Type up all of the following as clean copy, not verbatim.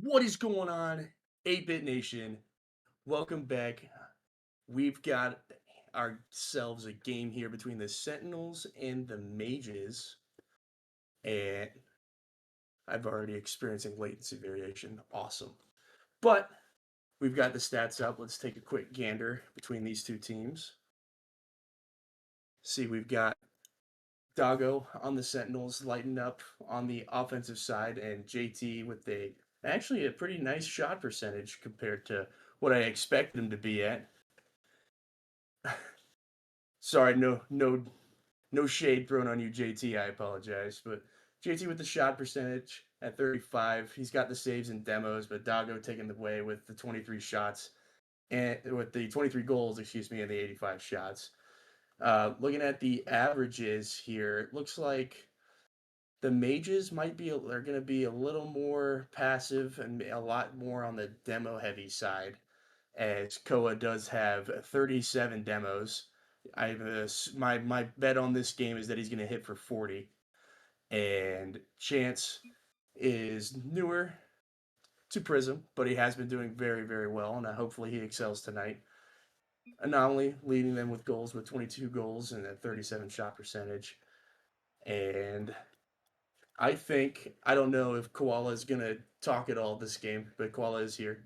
What is going on, 8-Bit Nation? Welcome back. We've got ourselves a game here between the Sentinels and the Mages, and I've already experiencing latency variation. Awesome. But we've got the stats up. Let's take a quick gander between these two teams. See, we've got Doggo on the Sentinels lighting up on the offensive side, and JT with actually a pretty nice shot percentage compared to what I expected him to be at. Sorry, no shade thrown on you, JT. I apologize, but JT with the shot percentage at 35. He's got the saves and demos, but Doggo taking the way with the 23 shots and with the 23 goals, excuse me, and the 85 shots. Looking at the averages here, it looks like the Mages they're going to be a little more passive and a lot more on the demo heavy side, as Koa does have 37 demos. My bet on this game is that he's going to hit for 40, and Chance is newer to Prism, but he has been doing very well, and hopefully he excels tonight. Anomaly leading them with goals with 22 goals and a 37 shot percentage, and I don't know if Koala is going to talk at all this game, but Koala is here.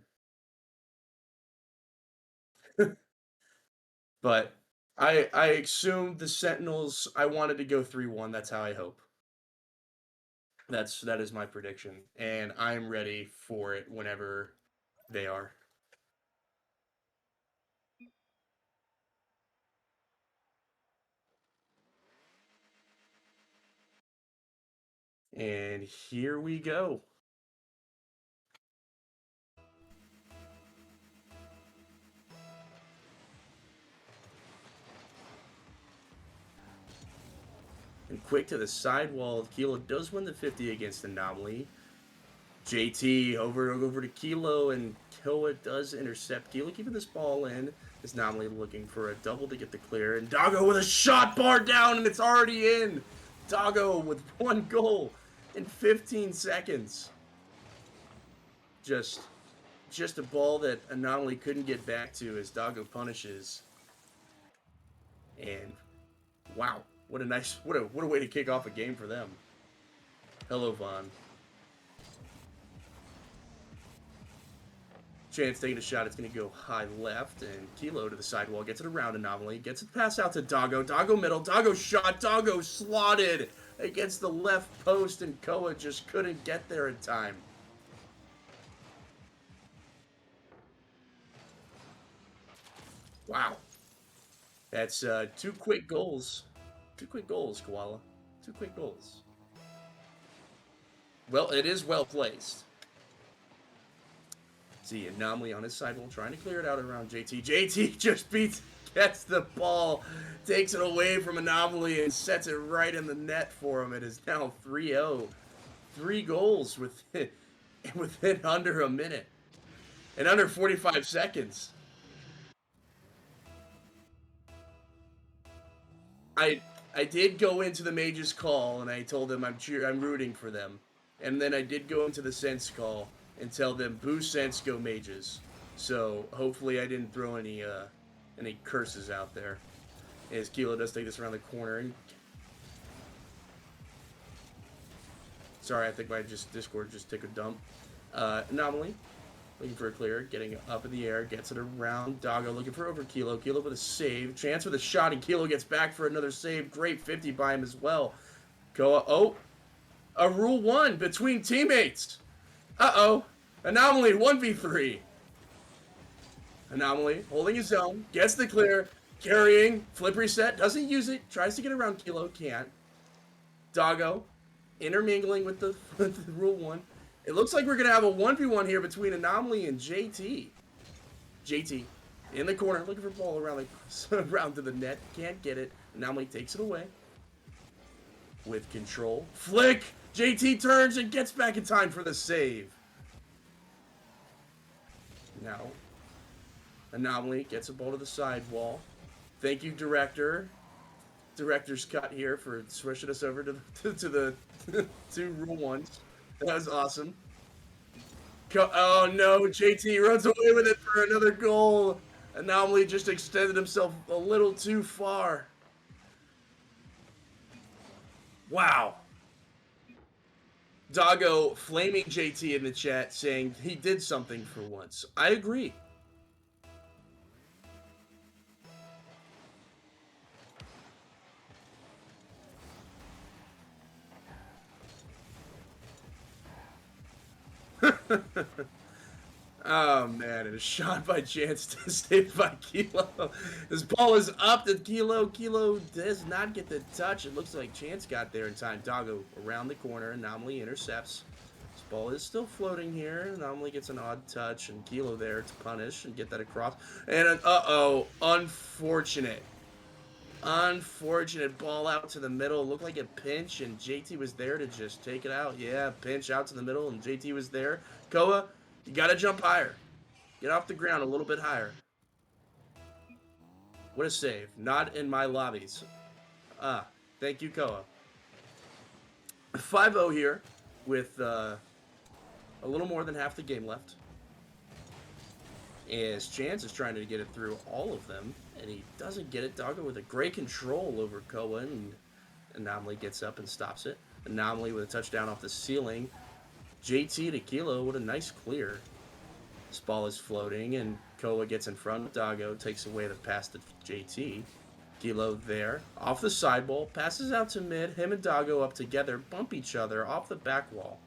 But I assumed the Sentinels. I wanted to go 3-1. That's how I hope. That is my prediction, and I'm ready for it whenever they are. And here we go. And quick to the sidewall. Kilo does win the 50 against Anomaly. JT over to Kilo, and Koa does intercept Kilo, keeping this ball in. Is Anomaly looking for a double to get the clear, and Doggo with a shot bar down, and it's already in. Doggo with one goal in 15 seconds. Just a ball that Anomaly couldn't get back to as Doggo punishes. And wow, what a way to kick off a game for them. Hello, Vaughn. Chance taking a shot. It's going to go high left, and Kilo to the sidewall. Gets it around Anomaly. Gets it pass out to Doggo. Doggo middle. Doggo shot. Doggo slotted against the left post, and Koa just couldn't get there in time. Wow. That's two quick goals. Two quick goals, Koala. Two quick goals. Well, it is well placed. See, Anomaly on his sidewall trying to clear it out around JT. JT just gets the ball, takes it away from Anomaly, and sets it right in the net for him. It is now 3-0. 3 goals within under a minute. And under 45 seconds. I did go into the Mages call, and I told them I'm rooting for them. And then I did go into the Sense call and tell them boo Sense, go Mages. So hopefully I didn't throw any curses out there. As Kilo does take this around the corner. And sorry, I think my Discord just took a dump. Anomaly looking for a clear, getting up in the air, gets it around. Doggo looking for over Kilo. Kilo with a save. Chance with a shot, and Kilo gets back for another save. Great 50 by him as well. A rule 1 between teammates. Uh-oh. Anomaly 1v3. Anomaly holding his own. Gets the clear. Carrying. Flip reset. Doesn't use it. Tries to get around Kilo. Can't. Doggo intermingling with the rule 1. It looks like we're going to have a 1v1 here between Anomaly and JT. JT in the corner, looking for ball around to the net. Can't get it. Anomaly takes it away. With control. Flick! JT turns and gets back in time for the save. Now, Anomaly gets a ball to the sidewall. Thank you, Director. Director's cut here for switching us over to the two rule 1s. That was awesome. Oh no, JT runs away with it for another goal. Anomaly just extended himself a little too far. Wow. Doggo flaming JT in the chat saying he did something for once. I agree. Oh man, it is shot by Chance, saved by Kilo. This ball is up to Kilo. Kilo does not get the touch. It looks like Chance got there in time. Doggo around the corner. Anomaly intercepts. This ball is still floating here. Anomaly gets an odd touch, and Kilo there to punish and get that across. And uh-oh, unfortunate. Unfortunate ball out to the middle. Looked like a pinch, and JT was there to just take it out. Yeah, pinch out to the middle, and JT was there. Koa, you gotta jump higher. Get off the ground a little bit higher. What a save. Not in my lobbies. Thank you, Koa. 5-0 here with a little more than half the game left. As Chance is trying to get it through all of them, and he doesn't get it. Doggo with a great control over Koa, and Anomaly gets up and stops it. Anomaly with a touchdown off the ceiling. JT to Kilo, what a nice clear. This ball is floating, and Koa gets in front. Doggo takes away the pass to JT. Kilo there. Off the sidewall. Passes out to mid. Him and Doggo up together. Bump each other off the back wall.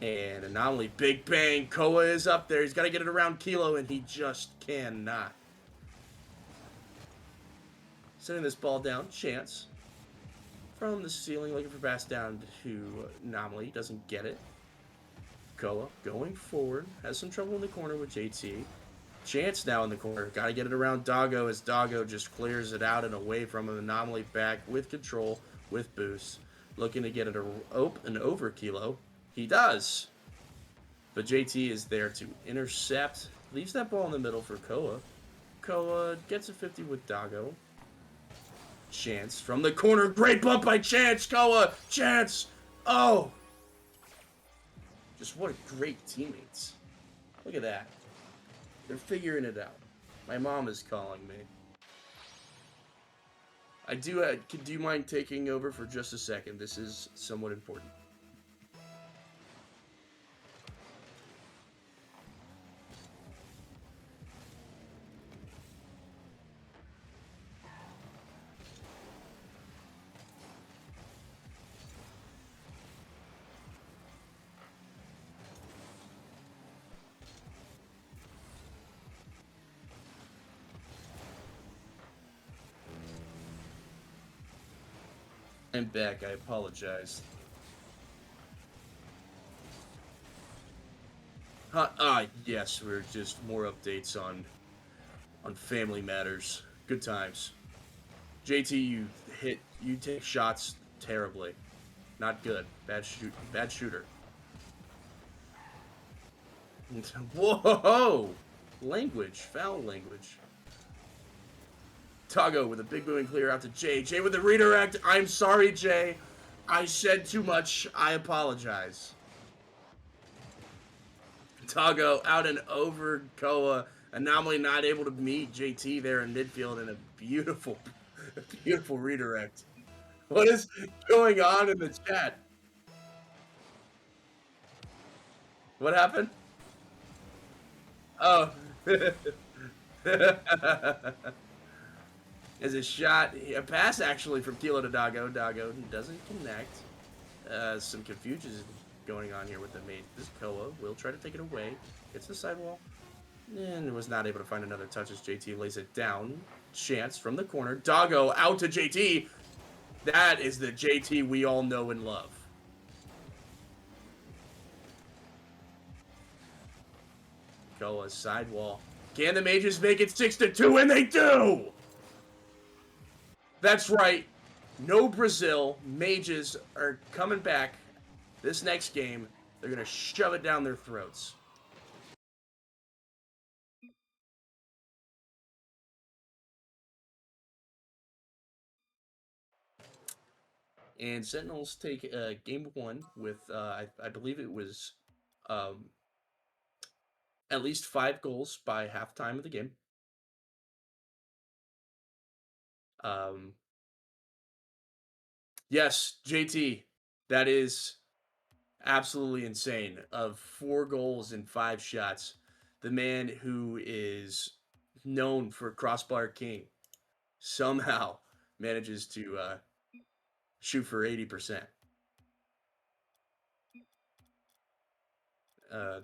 And Anomaly, big bang. Koa is up there. He's got to get it around Kilo, and he just cannot. Sending this ball down. Chance. From the ceiling, looking for pass down to Anomaly. Doesn't get it. Koa going forward. Has some trouble in the corner with JT. Chance now in the corner. Got to get it around Doggo as Doggo just clears it out and away from him. Anomaly back with control, with boost. Looking to get it an over Kilo. He does. But JT is there to intercept. Leaves that ball in the middle for Koa. Koa gets a 50 with Doggo. Chance from the corner. Great bump by Chance. Koa. Chance. Oh. Just what great teammates. Look at that. They're figuring it out. My mom is calling me. Do you mind taking over for just a second? This is somewhat important. I'm back. I apologize. Yes, we're just more updates on family matters. Good times. JT, you take shots terribly. Not good. Bad shooter. Whoa! Language. Foul language. Doggo with a big booming clear out to Jay. Jay with the redirect. I'm sorry, Jay. I said too much. I apologize. Doggo out and over Koa. Anomaly not able to meet JT there in midfield in a beautiful, beautiful redirect. What is going on in the chat? What happened? Oh. As a shot, a pass actually from Kilo to Doggo. Doggo doesn't connect. Some confusion going on here with the mate. This Koa will try to take it away. Gets the sidewall. And was not able to find another touch as JT lays it down. Chance from the corner. Doggo out to JT. That is the JT we all know and love. Koa sidewall. Can the Mages make it 6-2? And they do! That's right. No Brazil. Mages are coming back this next game. They're going to shove it down their throats. And Sentinels take game one with, I believe it was At least 5 goals by halftime of the game. Um, yes, JT, that is absolutely insane. Of 4 goals and 5 shots, the man who is known for crossbar king somehow manages to shoot for 80%. Uh,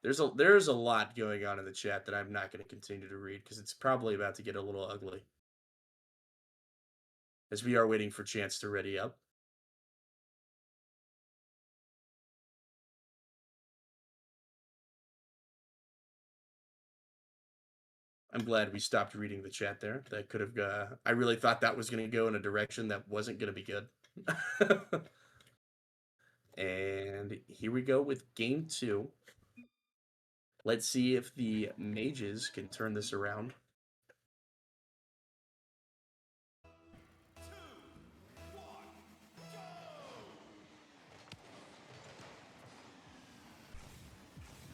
there's a lot going on in the chat that I'm not going to continue to read because it's probably about to get a little ugly as we are waiting for Chance to ready up. I'm glad we stopped reading the chat there. That could have. I really thought that was going to go in a direction that wasn't going to be good. And here we go with game 2. Let's see if the mages can turn this around.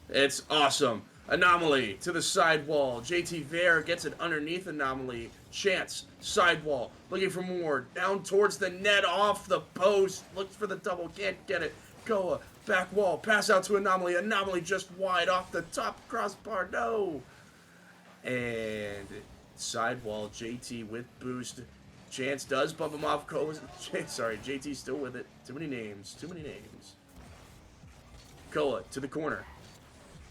It's awesome. Anomaly to the sidewall. JT Vare gets it underneath Anomaly. Chance, sidewall, looking for more. Down towards the net, off the post. Looks for the double, can't get it. Goa, back wall, pass out to Anomaly. Anomaly just wide off the top crossbar. No. And sidewall, JT with boost. Chance does bump him off. Sorry, JT still with it. Too many names. Too many names. Koa to the corner.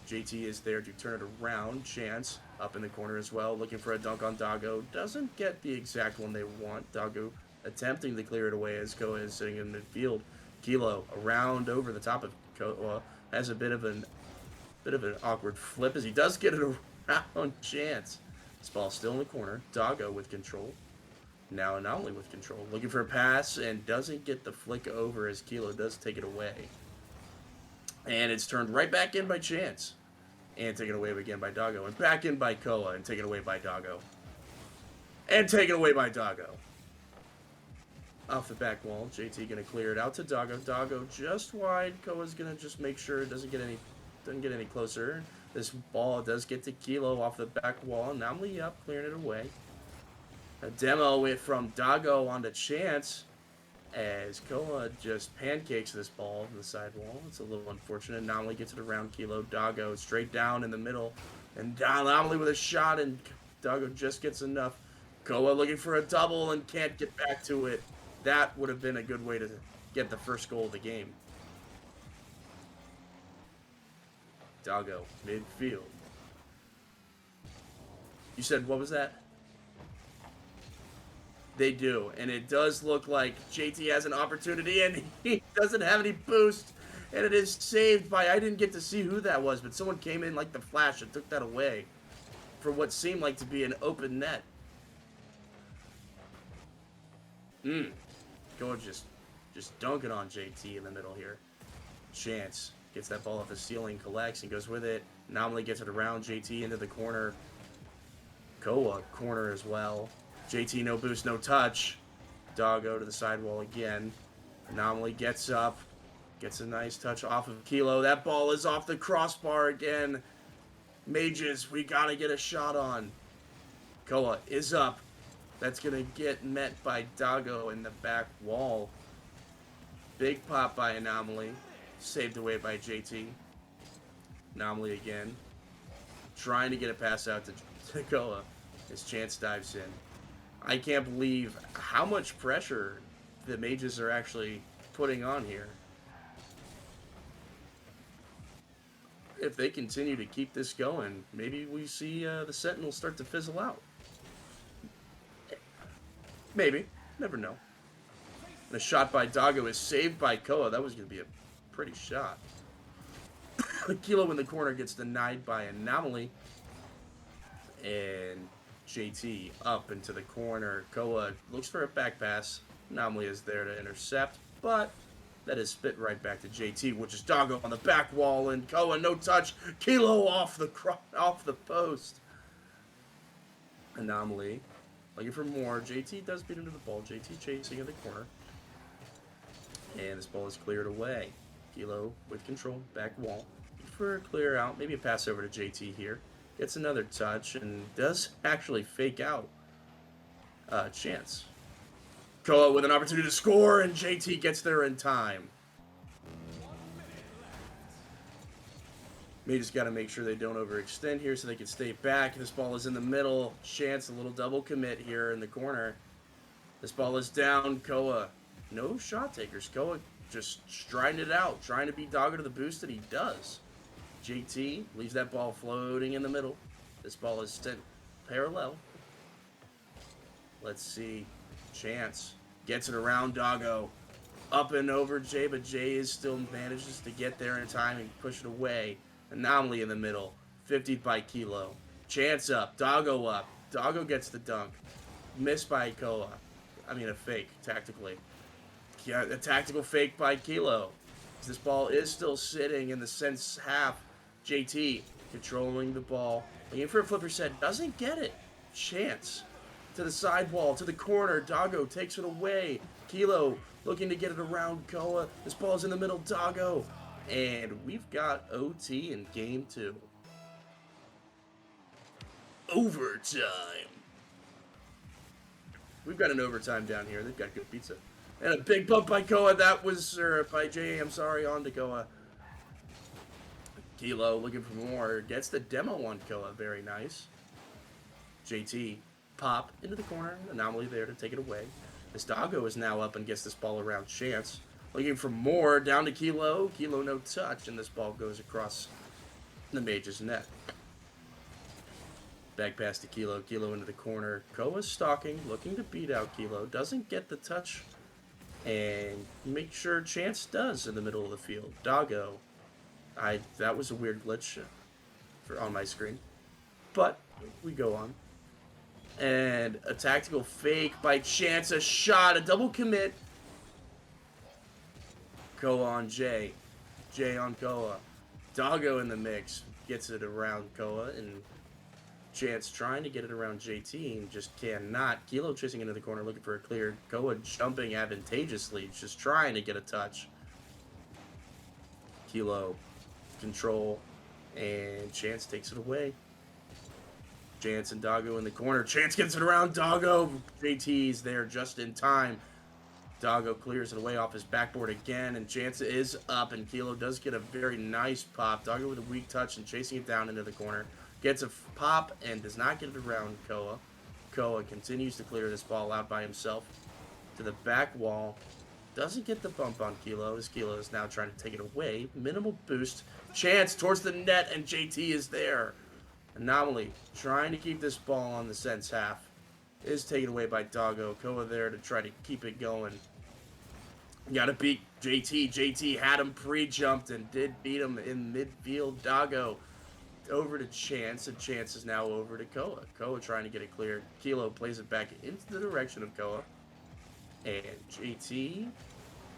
JT is there to turn it around. Chance up in the corner as well, looking for a dunk on Doggo. Doesn't get the exact one they want. Doggo attempting to clear it away as Koa is sitting in midfield. Kilo around over the top of Koa, has a bit of an awkward flip as he does get it around Chance. This ball still in the corner. Doggo with control. Now Anomaly with control. Looking for a pass and doesn't get the flick over as Kilo does take it away. And it's turned right back in by Chance. And taken away again by Doggo. And back in by Koa. And taken away by Doggo. And taken away by Doggo. Off the back wall. JT going to clear it out to Doggo. Doggo just wide. Koa's going to just make sure it doesn't get any closer. This ball does get to Kilo off the back wall. Anomaly up, clearing it away. A demo from Doggo onto Chance. As Koa just pancakes this ball from the sidewall. It's a little unfortunate. Anomaly gets it around Kilo. Doggo straight down in the middle. And Anomaly with a shot, and Doggo just gets enough. Koa looking for a double and can't get back to it. That would have been a good way to get the first goal of the game. Doggo, midfield. You said, what was that? They do, and it does look like JT has an opportunity, and he doesn't have any boost, and it is saved by, I didn't get to see who that was, but someone came in like the flash and took that away for what seemed like to be an open net. Go just dunking on JT in the middle here. Chance gets that ball off the ceiling, collects, and goes with it. Anomaly gets it around JT into the corner. Koa, corner as well. JT, no boost, no touch. Doggo to the sidewall again. Anomaly gets up. Gets a nice touch off of Kilo. That ball is off the crossbar again. Mages, we gotta get a shot on. Koa is up. That's gonna get met by Doggo in the back wall. Big pop by Anomaly. Saved away by JT. Anomaly again. Trying to get a pass out to Koa as Chance dives in. I can't believe how much pressure the mages are actually putting on here. If they continue to keep this going, maybe we see the Sentinels start to fizzle out. Maybe. Never know. And a shot by Doggo is saved by Koa. That was going to be a pretty shot. Kilo in the corner gets denied by Anomaly. And JT up into the corner. Koa looks for a back pass. Anomaly is there to intercept, but that is spit right back to JT, which is Doggo on the back wall, and Koa no touch. Kilo off the post. Anomaly looking for more. JT does beat into the ball. JT chasing in the corner, and this ball is cleared away. Kilo with control, back wall. for a clear out. Maybe a pass over to JT here. Gets another touch and does actually fake out Chance. Koa with an opportunity to score, and JT gets there in time. They just got to make sure they don't overextend here so they can stay back. This ball is in the middle. Chance, a little double commit here in the corner. This ball is down. Koa, no shot takers. Koa just striding it out, trying to beat Doggo to the boost that he does. JT leaves that ball floating in the middle. This ball is sent parallel. Let's see. Chance gets it around Doggo. Up and over Jay, but Jay still manages to get there in time and push it away. Anomaly in the middle. 50 by Kilo. Chance up. Doggo up. Doggo gets the dunk. Missed by Koa. I mean, a fake, tactically. Yeah, a tactical fake by Kilo. This ball is still sitting in the sense half. JT controlling the ball. Looking for a flipper set. Doesn't get it. Chance to the sidewall, to the corner. Doggo takes it away. Kilo looking to get it around Koa. This ball's in the middle. Doggo. And we've got OT in game 2. Overtime. We've got an overtime down here. They've got good pizza. And a big bump by Koa. That was, by Jay, I'm sorry, on to Koa. Kilo looking for more. Gets the demo on Koa. Very nice. JT, pop into the corner. Anomaly there to take it away. This Doggo is now up and gets this ball around Chance. Looking for more. Down to Kilo. Kilo no touch. And this ball goes across the Mage's net. Back pass to Kilo. Kilo into the corner. Koa's stalking. Looking to beat out Kilo. Doesn't get the touch. And make sure Chance does in the middle of the field. Doggo. That was a weird glitch on my screen. But we go on. And a tactical fake by Chance. A shot. A double commit. Koa on Jay. Jay on Koa. Doggo in the mix. Gets it around Koa. And Chance trying to get it around JT and just cannot. Kilo chasing into the corner looking for a clear. Koa jumping advantageously. Just trying to get a touch. Kilo. Control. And Chance takes it away. Chance and Doggo in the corner. Chance gets it around Doggo. JT's there just in time. Doggo clears it away off his backboard again, and Chance is up, and Kilo does get a very nice pop. Doggo with a weak touch and chasing it down into the corner. Gets a pop and does not get it around Koa. Koa continues to clear this ball out by himself to the back wall. Doesn't get the bump on Kilo, as Kilo is now trying to take it away. Minimal boost. Chance towards the net, and JT is there. Anomaly trying to keep this ball on the sense half. Is taken away by Doggo. Koa there to try to keep it going. Gotta beat JT. JT had him pre-jumped and did beat him in midfield. Doggo over to Chance, and Chance is now over to Koa. Koa trying to get it cleared. Kilo plays it back into the direction of Koa. And JT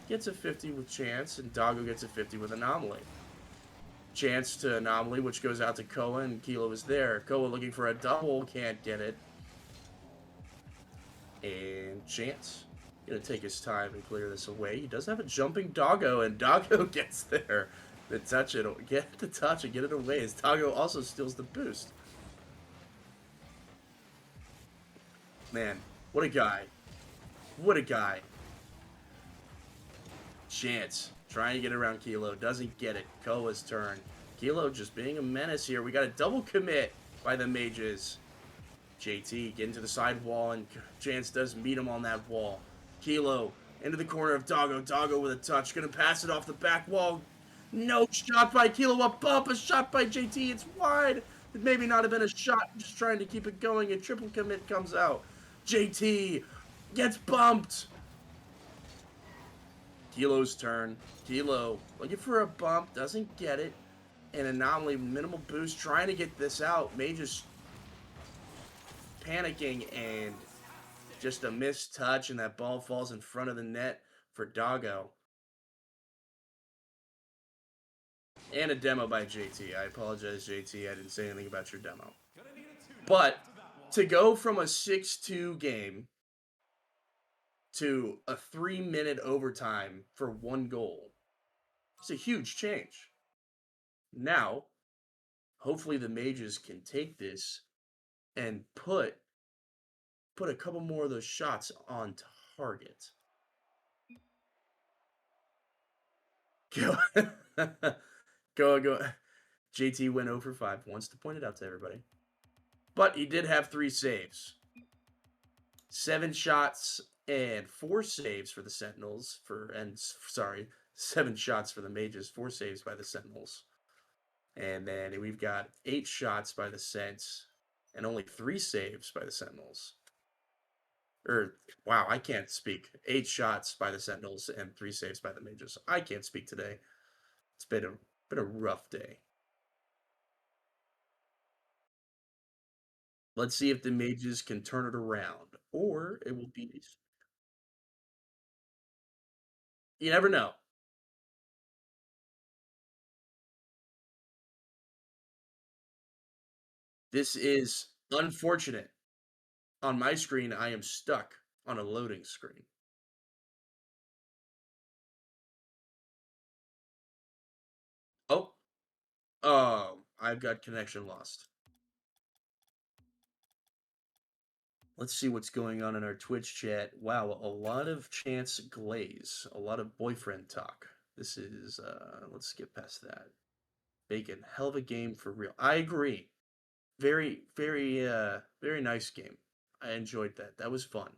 gets a 50 with Chance, and Doggo gets a 50 with Anomaly. Chance to Anomaly, which goes out to Koa, and Kilo is there. Koa looking for a double, can't get it. And Chance gonna take his time and clear this away. He does have a jumping Doggo, and Doggo gets there to touch it, get the touch and get it away, as Doggo also steals the boost. Man, what a guy. What a guy. Chance trying to get around Kilo, doesn't get it. Koa's turn. Kilo just being a menace here. We got a double commit by the Mages. JT getting to the side wall, and Chance does meet him on that wall. Kilo into the corner of Doggo. Doggo with a touch. Gonna pass it off the back wall. No shot by Kilo. A bump. A shot by JT. It's wide. It maybe not have been a shot. Just trying to keep it going. A triple commit comes out. JT gets bumped. Kilo's turn. Kilo looking for a bump. Doesn't get it. And Anomaly, minimal boost. Trying to get this out. Mages panicking, and just a missed touch, and that ball falls in front of the net for Doggo. And a demo by JT. I apologize, JT. I didn't say anything about your demo. But to go from a 6-2 game to a 3-minute overtime for 1 goal, it's a huge change. Now, hopefully the mages can take this and put a couple more of those shots on target. Go. Go. JT went 0 for 5. Wants to point it out to everybody. But he did have 3 saves. 7 shots and 4 saves for the Sentinels. Sorry, 7 shots for the Mages, 4 saves by the Sentinels. And then we've got 8 shots by the Sents and only 3 saves by the Sentinels. Wow, I can't speak. 8 shots by the Sentinels and 3 saves by the Mages. I can't speak today. It's been a rough day. Let's see if the Mages can turn it around, or it will be. You never know. This is unfortunate. On my screen, I am stuck on a loading screen. Oh, I've got connection lost. Let's see what's going on in our Twitch chat. Wow, a lot of Chance Glaze, a lot of boyfriend talk. This is, let's skip past that. Bacon, hell of a game for real. I agree. Very, very, very nice game. I enjoyed that. That was fun.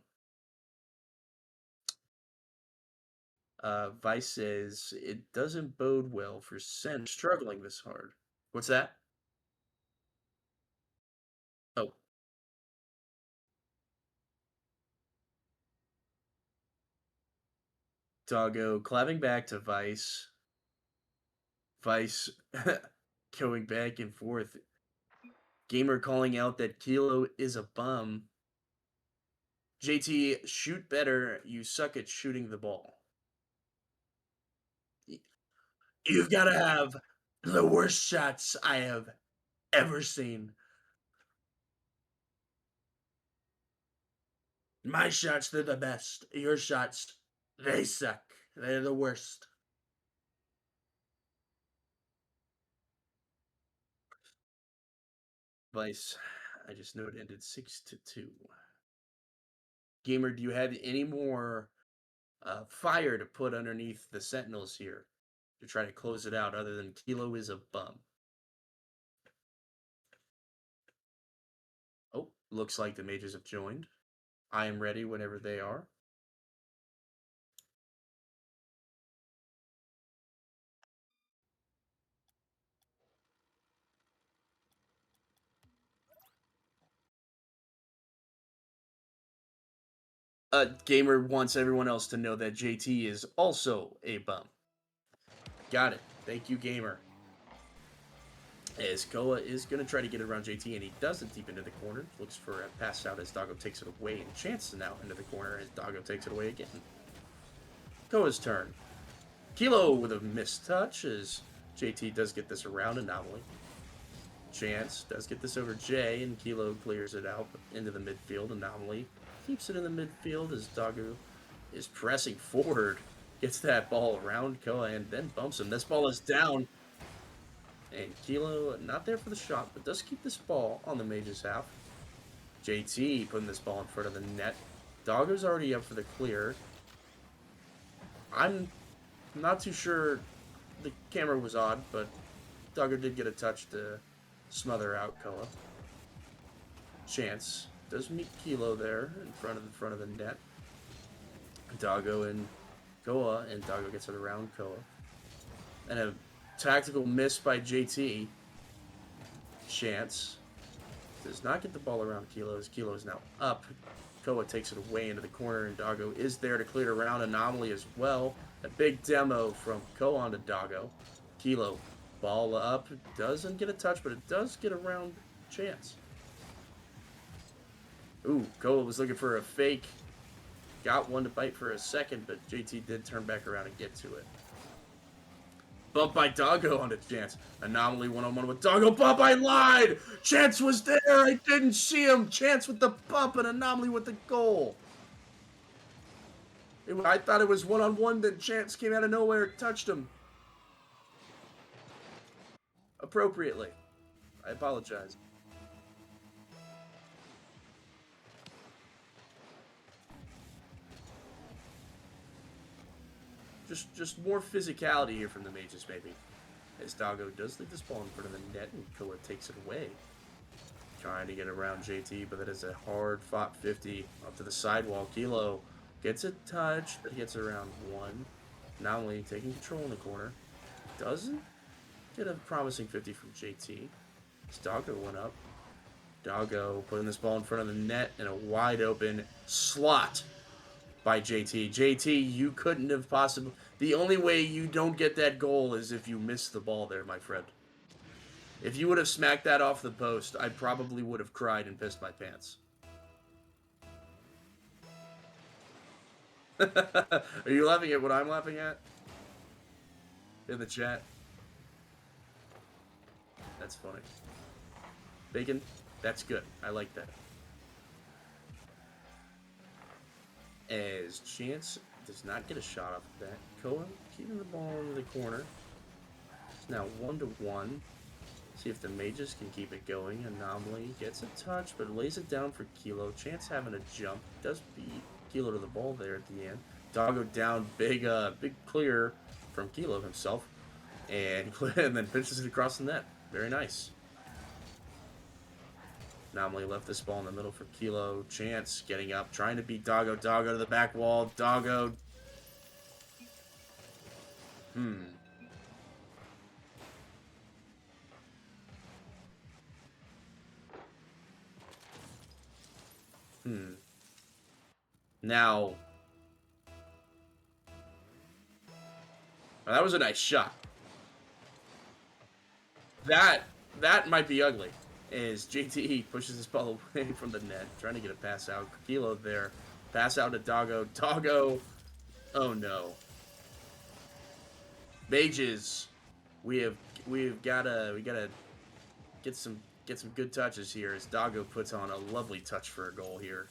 Vice says, it doesn't bode well for Sen struggling this hard. What's that? Oh, Doggo clapping back to Vice. Vice going back and forth. Gamer calling out that Kilo is a bum. JT, shoot better. You suck at shooting the ball. You've got to have the worst shots I have ever seen. My shots, they're the best. Your shots, they suck. They're the worst. Vice, I just know it ended 6-2. Gamer, do you have any more fire to put underneath the Sentinels here to try to close it out other than Kilo is a bum? Oh, looks like the mages have joined. I am ready whenever they are. Gamer wants everyone else to know that JT is also a bum. Got it. Thank you, Gamer. As Koa is going to try to get around JT, and he doesn't deep into the corner. Looks for a pass out as Doggo takes it away, and Chance now into the corner as Doggo takes it away again. Koa's turn. Kilo with a missed touch as JT does get this around Anomaly. Chance does get this over Jay, and Kilo clears it out into the midfield. Anomaly keeps it in the midfield as Doggo is pressing forward. Gets that ball around Koa and then bumps him. This ball is down. And Kilo not there for the shot, but does keep this ball on the Mage's half. JT putting this ball in front of the net. Doggo's already up for the clear. I'm not too sure the camera was odd, but Doggo did get a touch to smother out Koa. Chance does meet Kilo there in front of the net. Doggo and Koa, and Doggo gets it around Koa. And a tactical miss by JT. Chance does not get the ball around Kilo as Kilo is now up. Koa takes it away into the corner, and Doggo is there to clear around Anomaly as well. A big demo from Koa onto Doggo. Kilo, ball up. Doesn't get a touch, but it does get around Chance. Ooh, Koa was looking for a fake. Got one to bite for a second, but JT did turn back around and get to it. Bump by Doggo onto Chance. Anomaly one-on-one with Doggo. Bump, I lied! Chance was there! I didn't see him! Chance with the bump and Anomaly with the goal. I thought it was one-on-one, then Chance came out of nowhere and touched him. appropriately. I apologize. Just more physicality here from the Mages, maybe. As Doggo does leave this ball in front of the net, and Koa takes it away. Trying to get around JT, but that is a hard-fought 50 up to the sidewall. Kilo gets a touch, but gets around one. Not only taking control in the corner, doesn't get a promising 50 from JT. As Doggo went up. Doggo putting this ball in front of the net in a wide-open slot by JT. JT, you couldn't have possibly... The only way you don't get that goal is if you miss the ball there, my friend. If you would have smacked that off the post, I probably would have cried and pissed my pants. Are you laughing at what I'm laughing at? In the chat? That's funny. Bacon, that's good. I like that. As Chance does not get a shot off of that. Koa keeping the ball in the corner. It's now 1-1. See if the Mages can keep it going. Anomaly gets a touch, but lays it down for Kilo. Chance having a jump. Does beat Kilo to the ball there at the end. Doggo down, big clear from Kilo himself. And then finishes it across the net. Very nice. Anomaly left this ball in the middle for Kilo. Chance getting up, trying to beat Doggo. Doggo to the back wall. Doggo. Now, that was a nice shot. That might be ugly. As JT pushes his ball away from the net, trying to get a pass out. Kilo there, pass out to Doggo. Doggo, oh no. Mages, we gotta get some good touches here. As Doggo puts on a lovely touch for a goal here.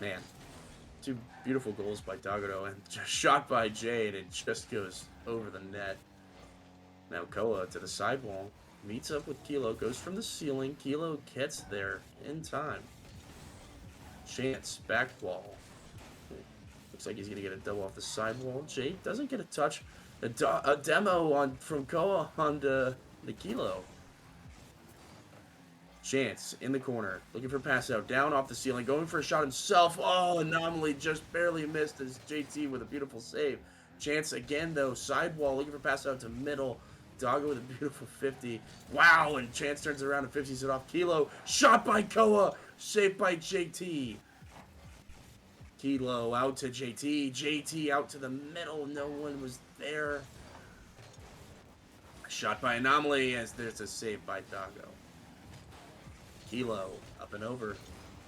Man, two beautiful goals by Doggo and just shot by Jay, and it just goes over the net. Now Koa to the sidewall, meets up with Kilo, goes from the ceiling. Kilo gets there in time. Chance, back wall. Looks like he's going to get a double off the sidewall. Jay doesn't get a touch. A demo from Koa onto the Kilo. Chance in the corner, looking for a pass out, down off the ceiling, going for a shot himself. Oh, Anomaly just barely missed as JT with a beautiful save. Chance again, though, sidewall, looking for a pass out to middle. Doggo with a beautiful 50. Wow, and Chance turns around and 50s it off. Kilo, shot by Koa, saved by JT. Kilo out to JT. JT out to the middle. No one was there. Shot by Anomaly as there's a save by Doggo. Kilo up and over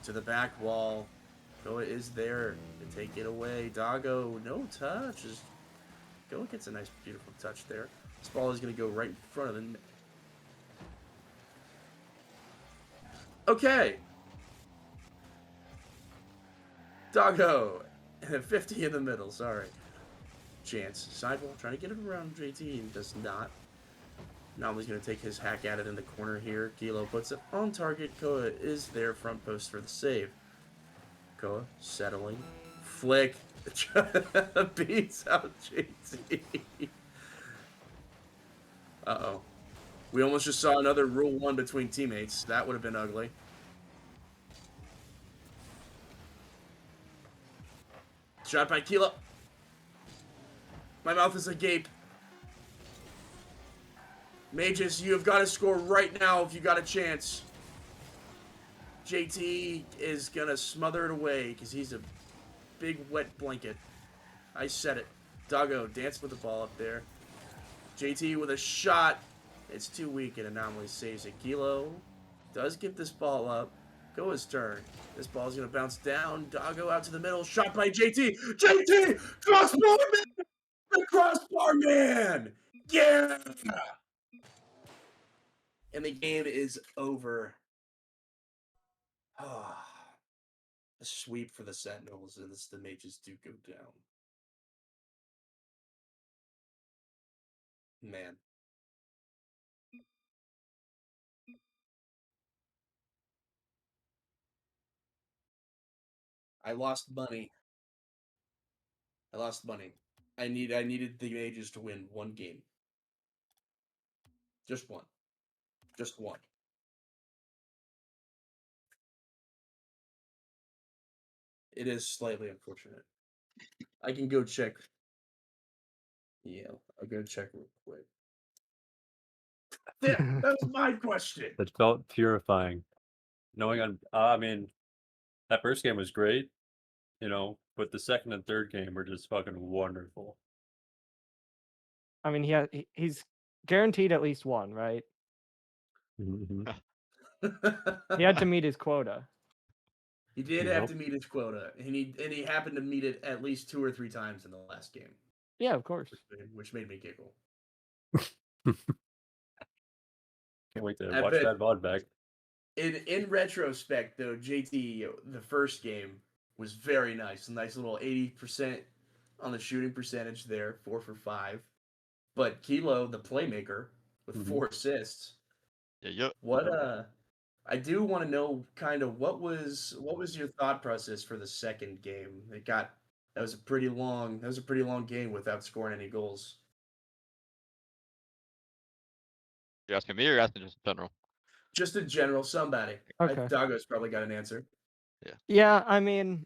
to the back wall. Koa is there to take it away. Doggo, no touch. Koa gets a nice, beautiful touch there. This ball is going to go right in front of the net. Okay. Doggo. 50 in the middle, sorry. Chance. Sidewall trying to get it around JT and does not. Anomaly's going to take his hack at it in the corner here. Kilo puts it on target. Koa is there, front post for the save. Koa settling. Flick. Beats out JT. Uh-oh. We almost just saw another Rule 1 between teammates. That would have been ugly. Shot by Kilo. My mouth is agape. Mages, you have got to score right now if you got a chance. JT is going to smother it away because he's a big wet blanket. I said it. Doggo danced with the ball up there. JT with a shot. It's too weak, and Anomaly saves it. Kilo does get this ball up. Koa's turn. This ball is going to bounce down. Doggo out to the middle. Shot by JT. JT! Crossbar man! The crossbar man! Yeah! And the game is over. a sweep for the Sentinels, and the Mages do go down. Man, I lost money. I lost money. I needed the Mages to win one game. Just one. Just one. It is slightly unfortunate. I can go check. Yeah, I'll go check real quick. That was my question. That felt purifying. Knowing I mean, that first game was great, but the second and third game were just fucking wonderful. I mean, he's guaranteed at least one, right? Mm-hmm. He had to meet his quota. He did have to meet his quota, and he happened to meet it at least 2 or 3 times in the last game. Yeah, of course. Which made me giggle. Can't wait to watch that VOD back. In retrospect, though, JT, the first game was very nice. A nice little 80% on the shooting percentage there, 4 for 5. But Kilo, the playmaker, with 4 assists. Yeah. What I do want to know kind of what was your thought process for the second game? That was a pretty long game without scoring any goals. You're asking me or you're asking just in general? Just in general, somebody. Okay. Dago's probably got an answer. Yeah, I mean,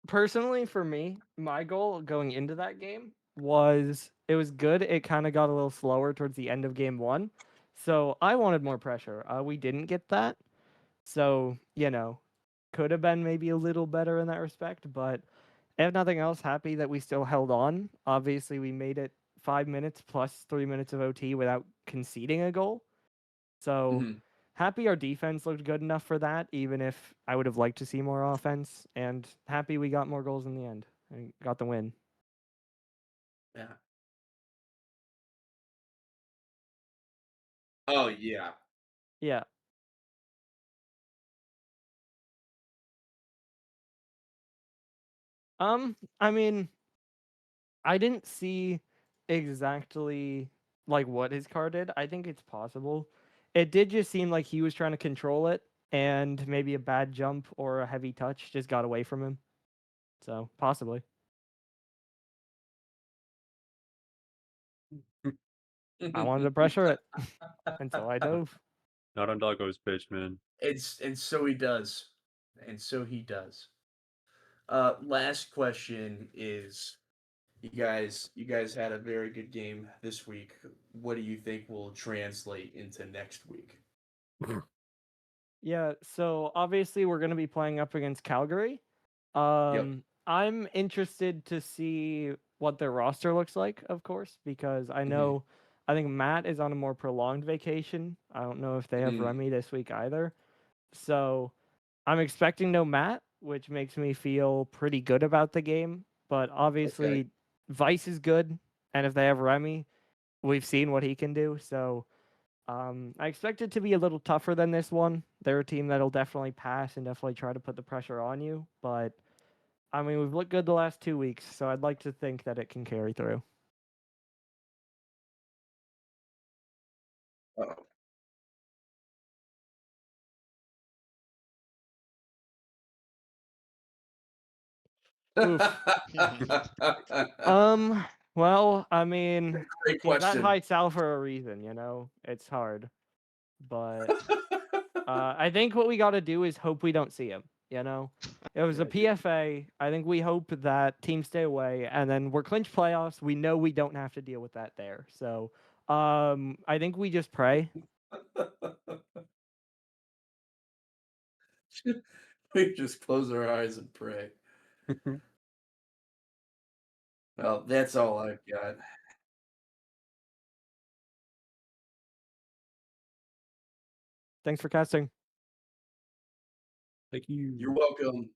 personally for me, my goal going into that game was it was good. It kind of got a little slower towards the end of game 1. So I wanted more pressure. We didn't get that. So, could have been maybe a little better in that respect, but if nothing else, happy that we still held on. Obviously, we made it 5 minutes plus 3 minutes of OT without conceding a goal. So happy our defense looked good enough for that, even if I would have liked to see more offense. And happy we got more goals in the end and got the win. Yeah. Oh yeah. Yeah. I mean, I didn't see exactly like what his car did. I think it's possible. It did just seem like he was trying to control it, and maybe a bad jump or a heavy touch just got away from him. So possibly. I wanted to pressure it, and so I dove. Not on Doggo's pitch, man. And so he does. Last question is you guys had a very good game this week. What do you think will translate into next week? Yeah, so obviously we're going to be playing up against Calgary. I'm interested to see what their roster looks like, of course, because I think Matt is on a more prolonged vacation. I don't know if they have Remy this week either. So I'm expecting no Matt, which makes me feel pretty good about the game. But obviously, Vice is good, and if they have Remy, we've seen what he can do. So I expect it to be a little tougher than this one. They're a team that'll definitely pass and definitely try to put the pressure on you. But I mean, we've looked good the last 2 weeks, so I'd like to think that it can carry through. Uh-oh. Well, I mean, Great he's that question. high sal for a reason, It's hard. But I think what we got to do is hope we don't see him, It was a PFA. I think we hope that teams stay away, and then we're clinched playoffs. We know we don't have to deal with that there. So I think we just pray. We just close our eyes and pray. Well, that's all I've got. Thanks for casting. Thank you. You're welcome.